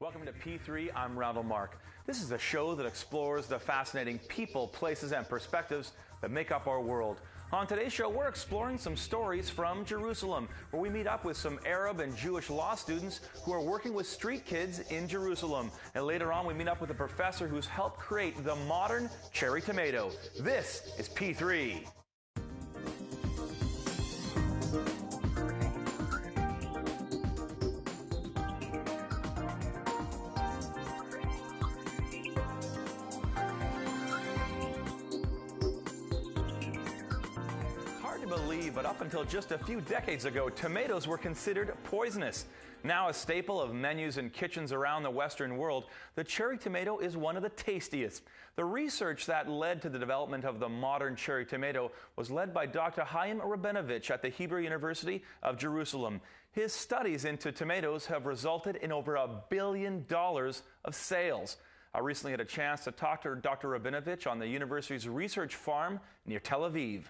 Welcome to P3, I'm Randall Mark. This is a show that explores the fascinating people, places, and perspectives that make up our world. On today's show, we're exploring some stories from Jerusalem, where we meet up with some Arab and Jewish law students who are working with street kids in Jerusalem. And later on, we meet up with a professor who's helped create the modern cherry tomato. This is P3. But up until just a few decades ago, tomatoes were considered poisonous. Now a staple of menus and kitchens around the Western world, the cherry tomato is one of the tastiest. The research that led to the development of the modern cherry tomato was led by Dr. Chaim Rabinovich at the Hebrew University of Jerusalem. His studies into tomatoes have resulted in over $1 billion of sales. I recently had a chance to talk to Dr. Rabinovich on the university's research farm near Tel Aviv.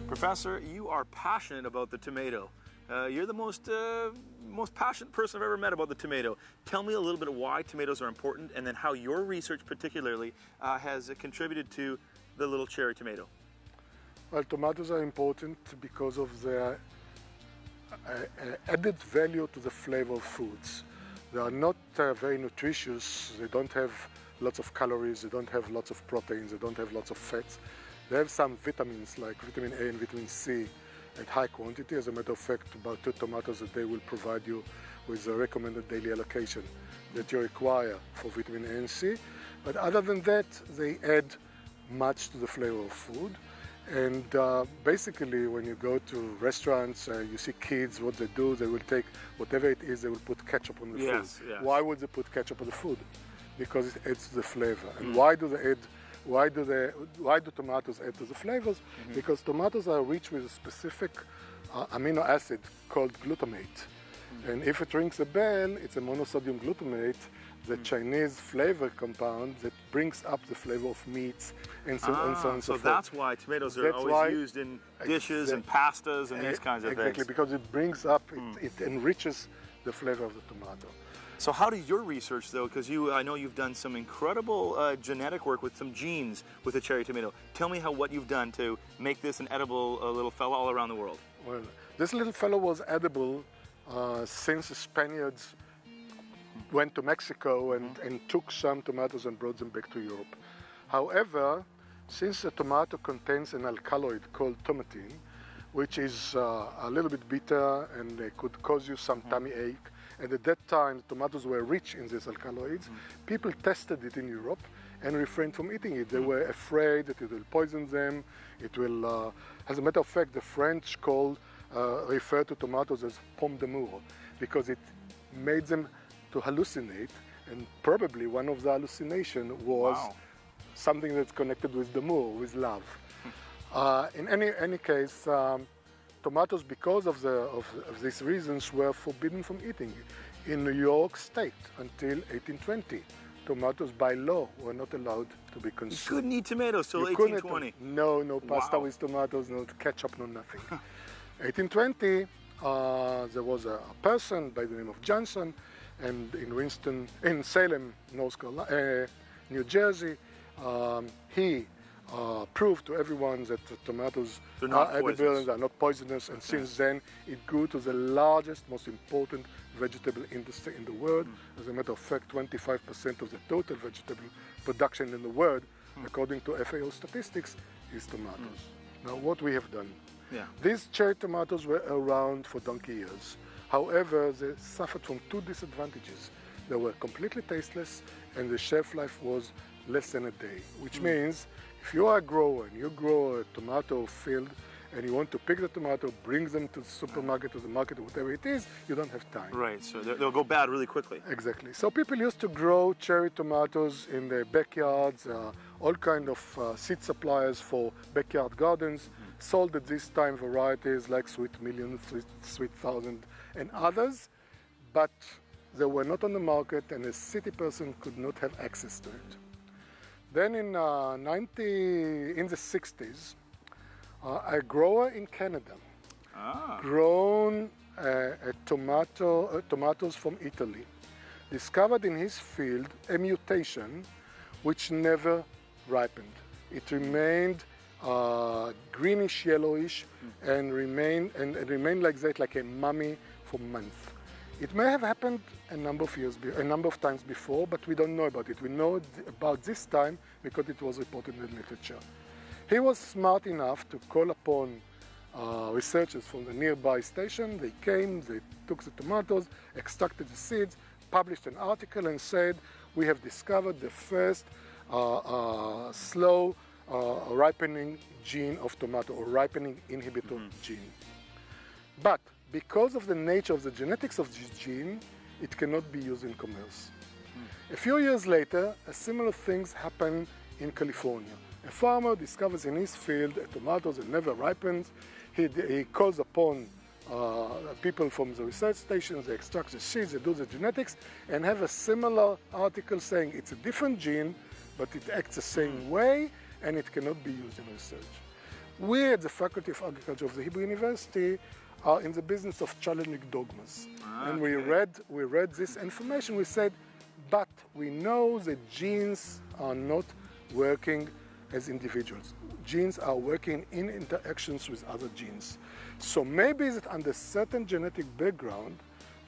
Professor, you are passionate about the tomato. You're the most passionate person I've ever met about the tomato. Tell me a little bit of why tomatoes are important, and then how your research particularly has contributed to the little cherry tomato. Well, tomatoes are important because of their added value to the flavor of foods. They are not very nutritious. They don't have lots of calories. They don't have lots of proteins. They don't have lots of fats. They have some vitamins like vitamin A and vitamin C at high quantity. As a matter of fact, about 2 tomatoes a day will provide you with the recommended daily allocation that you require for vitamin A and C. But other than that, they add much to the flavor of food. And basically, when you go to restaurants, you see kids, what they do, they will take whatever it is, they will put ketchup on the food. Yes. Why would they put ketchup on the food? Because it adds to the flavor. And why do they add? Why do tomatoes add to the flavors? Because tomatoes are rich with a specific amino acid called glutamate. And if it rings a bell, it's a monosodium glutamate, the Chinese flavor compound that brings up the flavor of meats and so on and so on and so forth. So that's why tomatoes are always used in dishes and pastas and these kinds of things. Exactly, because it brings up, it enriches the flavor of the tomato. So how does your research, though, because I know you've done some incredible genetic work with some genes with the cherry tomato. Tell me what you've done to make this an edible little fellow all around the world. Well, this little fellow was edible since the Spaniards went to Mexico and took some tomatoes and brought them back to Europe. However, since the tomato contains an alkaloid called tomatin, which is a little bit bitter and it could cause you some tummy ache, and at that time, tomatoes were rich in these alkaloids. People tested it in Europe and refrained from eating it. They were afraid that it will poison them. It will, as a matter of fact, the French refer to tomatoes as pomme d'amour because it made them to hallucinate. And probably one of the hallucinations was something that's connected with d'amour, with love. In any case, tomatoes, because of these reasons, were forbidden from eating. In New York State until 1820, tomatoes by law were not allowed to be consumed. You couldn't eat tomatoes till 1820? No pasta with tomatoes, no ketchup, no nothing. 1820, there was a person by the name of Johnson, and in Salem, New Jersey, he proved to everyone that the tomatoes are edible and are not poisonous, and since then it grew to the largest, most important vegetable industry in the world. As a matter of fact, 25% of the total vegetable production in the world, according to FAO statistics, is tomatoes. Now, what we have done. These cherry tomatoes were around for donkey years. However, they suffered from 2 disadvantages. They were completely tasteless, and the shelf life was less than a day, which means if you are a grower and you grow a tomato field and you want to pick the tomato, bring them to the supermarket, to the market, whatever it is, you don't have time. Right, so they'll go bad really quickly. Exactly. So people used to grow cherry tomatoes in their backyards, all kind of seed suppliers for backyard gardens, sold at this time varieties like Sweet Million, Sweet Thousand, and others, but they were not on the market and a city person could not have access to it. Then in the 60s, a grower in Canada grown tomatoes from Italy discovered in his field a mutation which never ripened. It remained greenish yellowish and remained like that, like a mummy for months. It may have happened a number of times before, but we don't know about it. We know about this time because it was reported in the literature. He was smart enough to call upon researchers from the nearby station. They came, they took the tomatoes, extracted the seeds, published an article and said, we have discovered the first slow ripening gene of tomato, or ripening inhibitor gene. But because of the nature of the genetics of this gene, it cannot be used in commerce. A few years later, a similar things happen in California. A farmer discovers in his field a tomato that never ripens. He calls upon people from the research stations, they extract the seeds, they do the genetics, and have a similar article saying it's a different gene, but it acts the same way, and it cannot be used in research. We at the Faculty of Agriculture of the Hebrew University are in the business of challenging dogmas. And we read this information, we said, but we know that genes are not working as individuals. Genes are working in interactions with other genes. So maybe that under certain genetic background,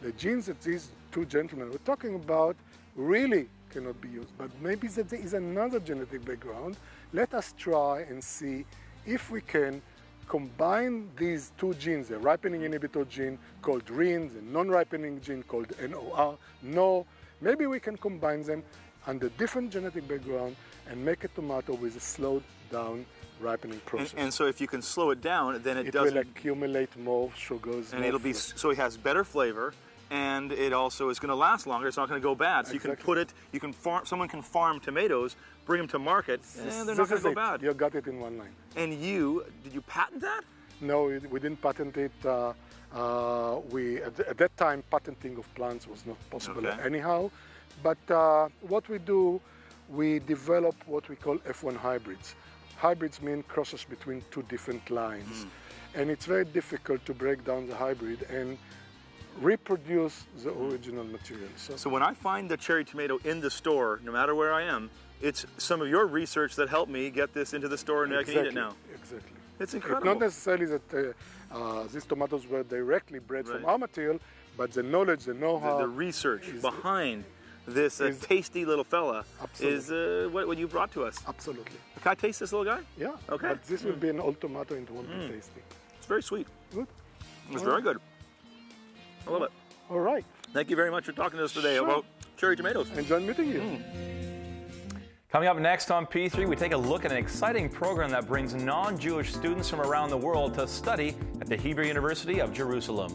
the genes that these two gentlemen were talking about really cannot be used. But maybe that there is another genetic background. Let us try and see if we can combine these two genes, the ripening inhibitor gene called RIN, the non-ripening gene called NOR, NO. Maybe we can combine them under different genetic background and make a tomato with a slowed down ripening process. And so if you can slow it down, then it will accumulate more sugars. And it'll be, so it has better flavor, and it also is going to last longer. It's not going to go bad. So Exactly. you can put it, you can farm, someone can farm tomatoes, bring them to market, and they're not going to go bad. You got it in one line. And did you patent that? No, we didn't patent it. At that time, patenting of plants was not possible anyhow. But what we do, we develop what we call F1 hybrids. Hybrids mean crosses between two different lines. And it's very difficult to break down the hybrid and reproduce the original material. So when I find the cherry tomato in the store, no matter where I am, it's some of your research that helped me get this into the store and I can eat it now. Exactly. It's incredible. It's not necessarily that these tomatoes were directly bred from our material, but the knowledge, the know-how. The research behind this tasty little fella is what you brought to us. Absolutely. Can I taste this little guy? Yeah. Okay. But this will be an old tomato and it won't be tasty. It's very sweet. Good. It's very good. I love it. All right. Thank you very much for talking to us today about cherry tomatoes. Enjoy meeting you. Coming up next on P3, we take a look at an exciting program that brings non-Jewish students from around the world to study at the Hebrew University of Jerusalem.